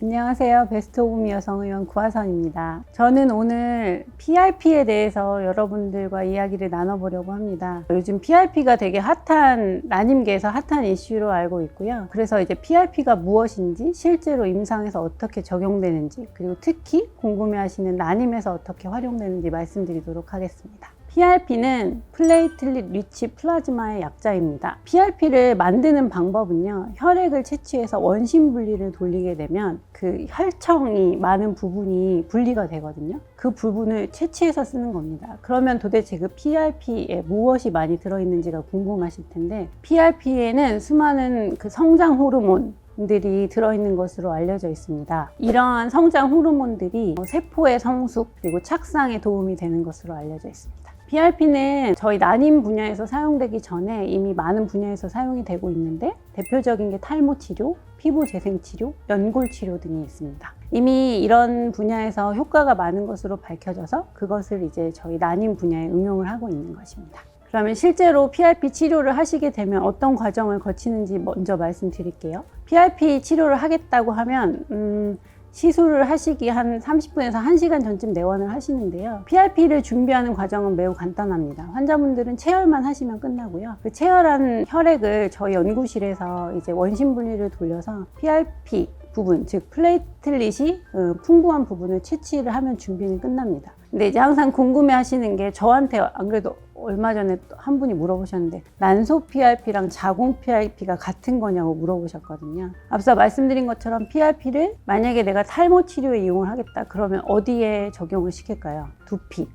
안녕하세요. 베스트 오브 미 여성의원 구하선입니다. 저는 오늘 PRP에 대해서 여러분들과 이야기를 나눠보려고 합니다. 요즘 PRP가 되게 핫한, 난임계에서 핫한 이슈로 알고 있고요. 그래서 이제 PRP가 무엇인지, 실제로 임상에서 어떻게 적용되는지, 그리고 특히 궁금해하시는 난임에서 어떻게 활용되는지 말씀드리도록 하겠습니다. PRP는 플레이틀릿 리치 플라즈마의 약자입니다. PRP를 만드는 방법은요, 혈액을 채취해서 원심 분리를 돌리게 되면 그 혈청이 많은 부분이 분리가 되거든요. 그 부분을 채취해서 쓰는 겁니다. 그러면 도대체 그 PRP에 무엇이 많이 들어있는지가 궁금하실 텐데, PRP에는 수많은 그 성장 호르몬 들이 들어있는 것으로 알려져 있습니다. 이러한 성장 호르몬들이 세포의 성숙 그리고 착상에 도움이 되는 것으로 알려져 있습니다. PRP는 저희 난임 분야에서 사용되기 전에 이미 많은 분야에서 사용이 되고 있는데, 대표적인 게 탈모 치료, 피부 재생 치료, 연골 치료 등이 있습니다. 이미 이런 분야에서 효과가 많은 것으로 밝혀져서 그것을 이제 저희 난임 분야에 응용을 하고 있는 것입니다. 그러면 실제로 PRP 치료를 하시게 되면 어떤 과정을 거치는지 먼저 말씀드릴게요. PRP 치료를 하겠다고 하면 시술을 하시기 한 30분에서 1시간 전쯤 내원을 하시는데요. PRP를 준비하는 과정은 매우 간단합니다. 환자분들은 체열만 하시면 끝나고요. 그 체열한 혈액을 저희 연구실에서 이제 원심 분리를 돌려서 PRP 부분, 즉 플레이틀릿이 풍부한 부분을 채취를 하면 준비는 끝납니다. 근데 이제 항상 궁금해 하시는 게, 저한테 안 그래도 얼마 전에 한 분이 물어보셨는데 난소 PRP랑 자궁 PRP가 같은 거냐고 물어보셨거든요. 앞서 말씀드린 것처럼 PRP를 만약에 내가 탈모 치료에 이용을 하겠다 그러면 어디에 적용을 시킬까요? 두피.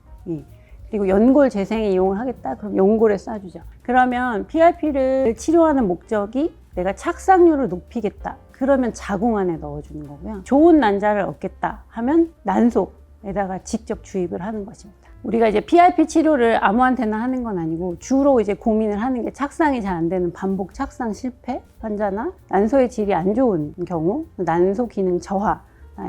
그리고 연골 재생에 이용을 하겠다 그럼 연골에 쏴주죠. 그러면 PRP를 치료하는 목적이 내가 착상률을 높이겠다 그러면 자궁 안에 넣어주는 거고요. 좋은 난자를 얻겠다 하면 난소에다가 직접 주입을 하는 것입니다. 우리가 이제 PRP 치료를 아무한테나 하는 건 아니고, 주로 이제 고민을 하는 게 착상이 잘 안 되는 반복 착상 실패 환자나 난소의 질이 안 좋은 경우, 난소 기능 저하,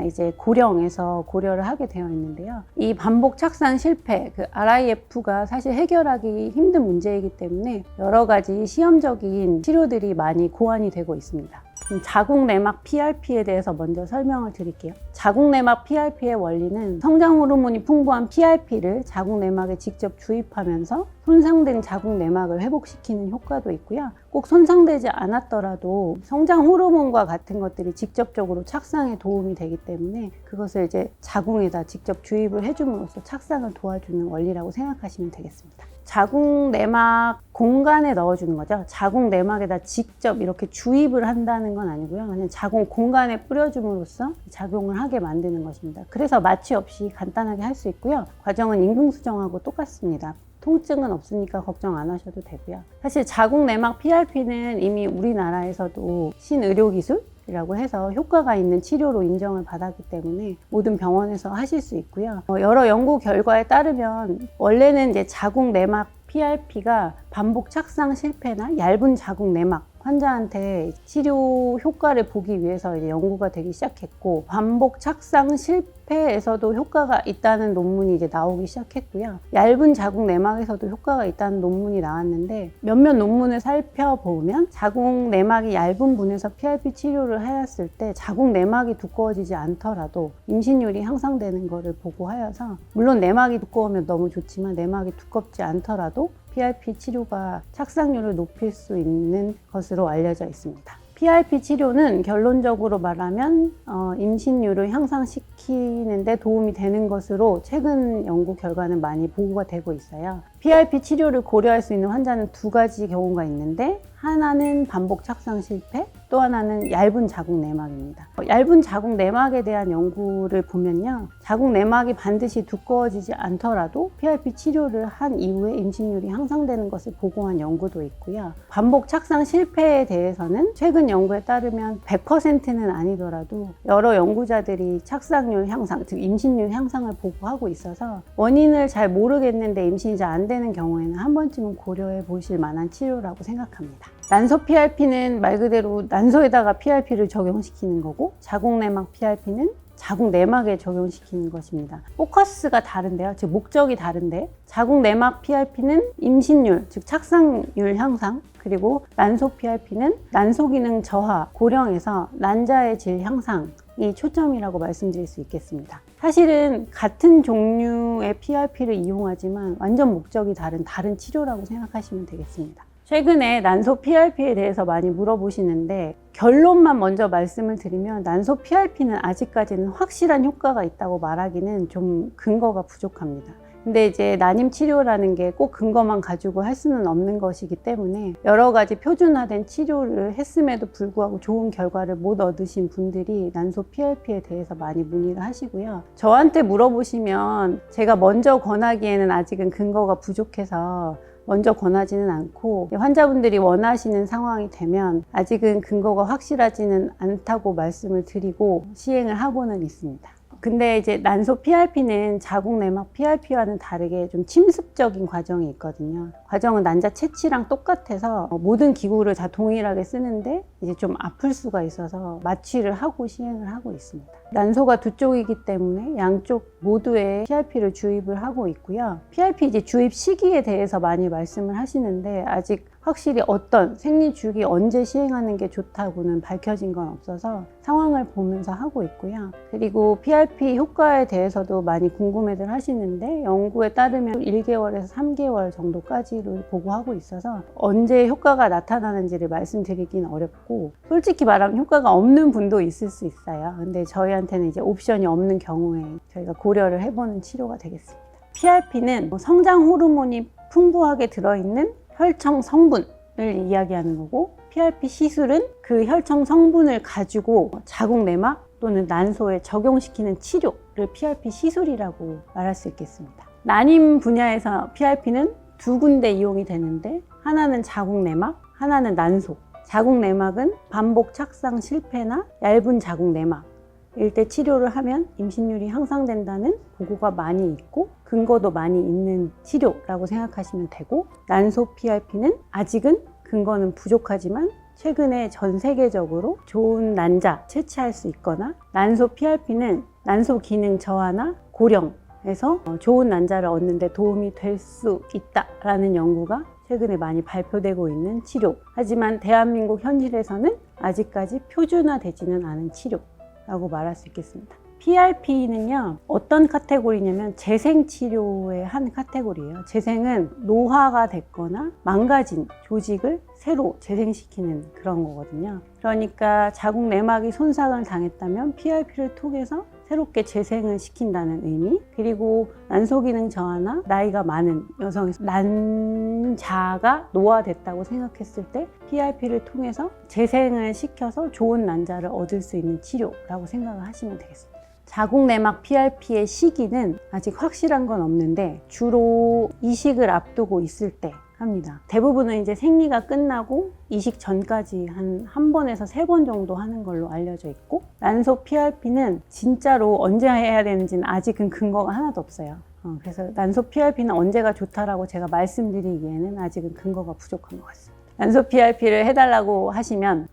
이제 고령에서 고려를 하게 되어 있는데요. 이 반복 착상 실패, 그 RIF가 사실 해결하기 힘든 문제이기 때문에 여러 가지 시험적인 치료들이 많이 고안이 되고 있습니다. 자궁 내막 PRP에 대해서 먼저 설명을 드릴게요. 자궁 내막 PRP의 원리는 성장 호르몬이 풍부한 PRP를 자궁 내막에 직접 주입하면서 손상된 자궁 내막을 회복시키는 효과도 있고요. 꼭 손상되지 않았더라도 성장 호르몬과 같은 것들이 직접적으로 착상에 도움이 되기 때문에 그것을 이제 자궁에다 직접 주입을 해줌으로써 착상을 도와주는 원리라고 생각하시면 되겠습니다. 자궁 내막 공간에 넣어주는 거죠. 자궁 내막에다 직접 이렇게 주입을 한다는 건 아니고요. 그냥 자궁 공간에 뿌려줌으로써 작용을 하게 만드는 것입니다. 그래서 마취 없이 간단하게 할 수 있고요. 과정은 인공수정하고 똑같습니다. 통증은 없으니까 걱정 안 하셔도 되고요. 사실 자궁 내막 PRP는 이미 우리나라에서도 신의료기술 이라고 해서 효과가 있는 치료로 인정을 받았기 때문에 모든 병원에서 하실 수 있고요. 여러 연구 결과에 따르면 원래는 이제 자궁 내막 PRP가 반복 착상 실패나 얇은 자궁 내막 환자한테 치료 효과를 보기 위해서 이제 연구가 되기 시작했고, 반복 착상 실패에서도 효과가 있다는 논문이 이제 나오기 시작했고요. 얇은 자궁 내막에서도 효과가 있다는 논문이 나왔는데, 몇몇 논문을 살펴보면 자궁 내막이 얇은 분에서 PRP 치료를 하였을 때 자궁 내막이 두꺼워지지 않더라도 임신율이 향상되는 것을 보고하여서, 물론 내막이 두꺼우면 너무 좋지만 내막이 두껍지 않더라도 PRP 치료가 착상률을 높일 수 있는 것으로 알려져 있습니다. PRP 치료는 결론적으로 말하면 임신율을 향상시키는 데 도움이 되는 것으로 최근 연구 결과는 많이 보고가 되고 있어요. PRP 치료를 고려할 수 있는 환자는 두 가지 경우가 있는데, 하나는 반복 착상 실패, 또 하나는 얇은 자궁 내막입니다. 얇은 자궁 내막에 대한 연구를 보면요, 자궁 내막이 반드시 두꺼워지지 않더라도 PRP 치료를 한 이후에 임신율이 향상되는 것을 보고한 연구도 있고요. 반복 착상 실패에 대해서는 최근 연구에 따르면 100%는 아니더라도 여러 연구자들이 착상률 향상, 즉 임신율 향상을 보고하고 있어서 원인을 잘 모르겠는데 임신이 잘 안 되는 경우에는 한 번쯤은 고려해 보실 만한 치료라고 생각합니다. 난소 PRP는 말 그대로 난소에다가 PRP를 적용시키는 거고, 자궁 내막 PRP는 자궁 내막에 적용시키는 것입니다. 포커스가 다른데요. 즉 목적이 다른데, 자궁 내막 PRP는 임신율, 즉 착상률 향상, 그리고 난소 PRP는 난소 기능 저하, 고령에서 난자의 질 향상 초점이라고 말씀드릴 수 있겠습니다. 사실은 같은 종류의 PRP를 이용하지만 완전 목적이 다른 치료라고 생각하시면 되겠습니다. 최근에 난소 PRP에 대해서 많이 물어보시는데 결론만 먼저 말씀을 드리면 난소 PRP는 아직까지는 확실한 효과가 있다고 말하기는 좀 근거가 부족합니다. 근데 이제 난임 치료라는 게 꼭 근거만 가지고 할 수는 없는 것이기 때문에 여러 가지 표준화된 치료를 했음에도 불구하고 좋은 결과를 못 얻으신 분들이 난소 PRP에 대해서 많이 문의를 하시고요. 저한테 물어보시면 제가 먼저 권하기에는 아직은 근거가 부족해서 먼저 권하지는 않고 환자분들이 원하시는 상황이 되면 아직은 근거가 확실하지는 않다고 말씀을 드리고 시행을 하고는 있습니다. 근데 이제 난소 PRP는 자궁 내막 PRP와는 다르게 좀 침습적인 과정이 있거든요. 과정은 난자 채취랑 똑같아서 모든 기구를 다 동일하게 쓰는데 이제 좀 아플 수가 있어서 마취를 하고 시행을 하고 있습니다. 난소가 두 쪽이기 때문에 양쪽 모두에 PRP를 주입을 하고 있고요. PRP 이제 주입 시기에 대해서 많이 말씀을 하시는데 아직 확실히 어떤 생리주기 언제 시행하는 게 좋다고는 밝혀진 건 없어서 상황을 보면서 하고 있고요. 그리고 PRP 효과에 대해서도 많이 궁금해들 하시는데 연구에 따르면 1개월에서 3개월 정도까지를 보고하고 있어서 언제 효과가 나타나는지를 말씀드리긴 어렵고 솔직히 말하면 효과가 없는 분도 있을 수 있어요. 근데 저희한테는 이제 옵션이 없는 경우에 저희가 고려를 해보는 치료가 되겠습니다. PRP는 성장 호르몬이 풍부하게 들어있는 혈청 성분을 이야기하는 거고 PRP 시술은 그 혈청 성분을 가지고 자궁 내막 또는 난소에 적용시키는 치료를 PRP 시술이라고 말할 수 있겠습니다. 난임 분야에서 PRP는 두 군데 이용이 되는데 하나는 자궁 내막, 하나는 난소. 자궁 내막은 반복 착상 실패나 얇은 자궁 내막 일대 치료를 하면 임신율이 향상된다는 보고가 많이 있고 근거도 많이 있는 치료라고 생각하시면 되고 난소 PRP는 아직은 근거는 부족하지만 최근에 전 세계적으로 좋은 난자 채취할 수 있거나 난소 PRP는 난소 기능 저하나 고령에서 좋은 난자를 얻는 데 도움이 될 수 있다라는 연구가 최근에 많이 발표되고 있는 치료. 하지만 대한민국 현실에서는 아직까지 표준화되지는 않은 치료 라고 말할 수 있겠습니다. PRP는요 어떤 카테고리냐면 재생치료의 한 카테고리예요. 재생은 노화가 됐거나 망가진 조직을 새로 재생시키는 그런 거거든요. 그러니까 자궁 내막이 손상을 당했다면 PRP를 통해서 새롭게 재생을 시킨다는 의미. 그리고 난소 기능 저하나 나이가 많은 여성에서 난자가 노화됐다고 생각했을 때 PRP를 통해서 재생을 시켜서 좋은 난자를 얻을 수 있는 치료라고 생각을 하시면 되겠습니다. 자궁 내막 PRP의 시기는 아직 확실한 건 없는데 주로 이식을 앞두고 있을 때 합니다. 대부분은 이제 생리가 끝나고 이식 전까지 한 번에서 3번 정도 하는 걸로 알려져 있고 난소 PRP는 진짜로 언제 해야 되는지는 아직은 근거가 하나도 없어요. 그래서 난소 PRP는 언제가 좋다라고 제가 말씀드리기에는 아직은 근거가 부족한 것 같습니다. 난소 PRP를 해달라고 하시면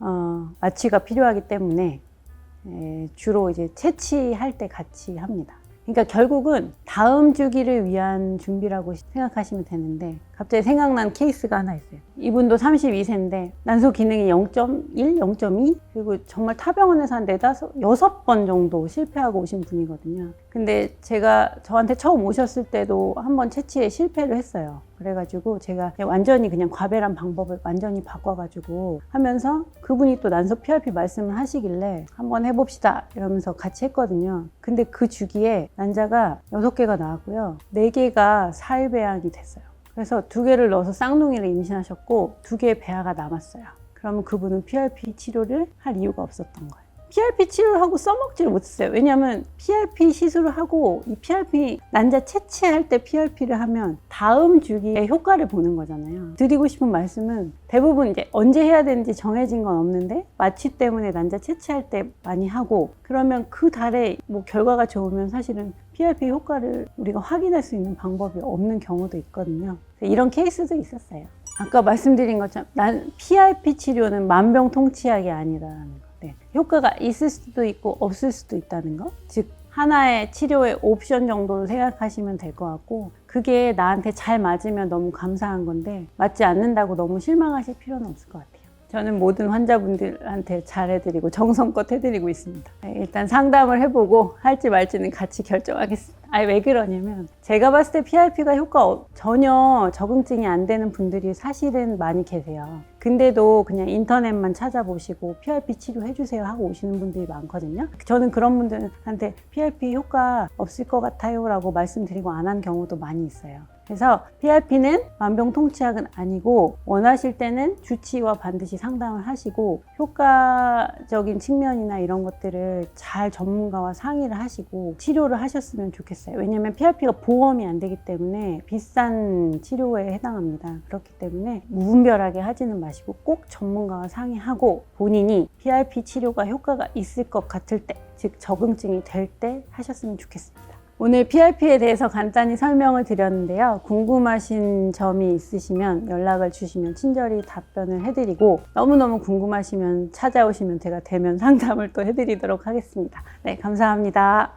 마취가 필요하기 때문에 주로 이제 채취할 때 같이 합니다. 그러니까 결국은 다음 주기를 위한 준비라고 생각하시면 되는데 갑자기 생각난 케이스가 하나 있어요. 이분도 32세인데 난소 기능이 0.1, 0.2 그리고 정말 타병원에서 한 6번 정도 실패하고 오신 분이거든요. 근데 제가 저한테 처음 오셨을 때도 한번 채취에 실패를 했어요. 그래가지고 제가 완전히 그냥 과배란 방법을 완전히 바꿔가지고 하면서 그분이 또 난소 PRP 말씀을 하시길래 한번 해봅시다 이러면서 같이 했거든요. 근데 그 주기에 난자가 6개가 나왔고요. 4개가 사일배양이 됐어요. 그래서 2개를 넣어서 쌍둥이를 임신하셨고 2개의 배아가 남았어요. 그러면 그분은 PRP 치료를 할 이유가 없었던 거예요. PRP 치료를 하고 써먹지를 못했어요. 왜냐하면 PRP 시술을 하고 이 PRP 난자 채취할 때 PRP를 하면 다음 주기에 효과를 보는 거잖아요. 드리고 싶은 말씀은 대부분 이제 언제 해야 되는지 정해진 건 없는데 마취 때문에 난자 채취할 때 많이 하고 그러면 그 달에 뭐 결과가 좋으면 사실은 PRP 효과를 우리가 확인할 수 있는 방법이 없는 경우도 있거든요. 이런 케이스도 있었어요. 아까 말씀드린 것처럼 PRP 치료는 만병통치약이 아니라는 거. 네. 효과가 있을 수도 있고 없을 수도 있다는 거. 즉 하나의 치료의 옵션 정도로 생각하시면 될 것 같고 그게 나한테 잘 맞으면 너무 감사한 건데 맞지 않는다고 너무 실망하실 필요는 없을 것 같아요. 저는 모든 환자분들한테 잘해드리고 정성껏 해드리고 있습니다. 일단 상담을 해보고 할지 말지는 같이 결정하겠습니다. 왜 그러냐면 제가 봤을 때 PRP가 전혀 적응증이 안 되는 분들이 사실은 많이 계세요. 근데도 그냥 인터넷만 찾아보시고 PRP 치료해주세요 하고 오시는 분들이 많거든요. 저는 그런 분들한테 PRP 효과 없을 것 같아요 라고 말씀드리고 안 한 경우도 많이 있어요. 그래서 PRP는 만병통치약은 아니고 원하실 때는 주치의와 반드시 상담을 하시고 효과적인 측면이나 이런 것들을 잘 전문가와 상의를 하시고 치료를 하셨으면 좋겠어요. 왜냐하면 PRP가 보험이 안 되기 때문에 비싼 치료에 해당합니다. 그렇기 때문에 무분별하게 하지는 마시고 꼭 전문가와 상의하고 본인이 PRP 치료가 효과가 있을 것 같을 때, 즉 적응증이 될 때 하셨으면 좋겠습니다. 오늘 PRP에 대해서 간단히 설명을 드렸는데요. 궁금하신 점이 있으시면 연락을 주시면 친절히 답변을 해드리고 너무너무 궁금하시면 찾아오시면 제가 대면 상담을 또 해드리도록 하겠습니다. 네, 감사합니다.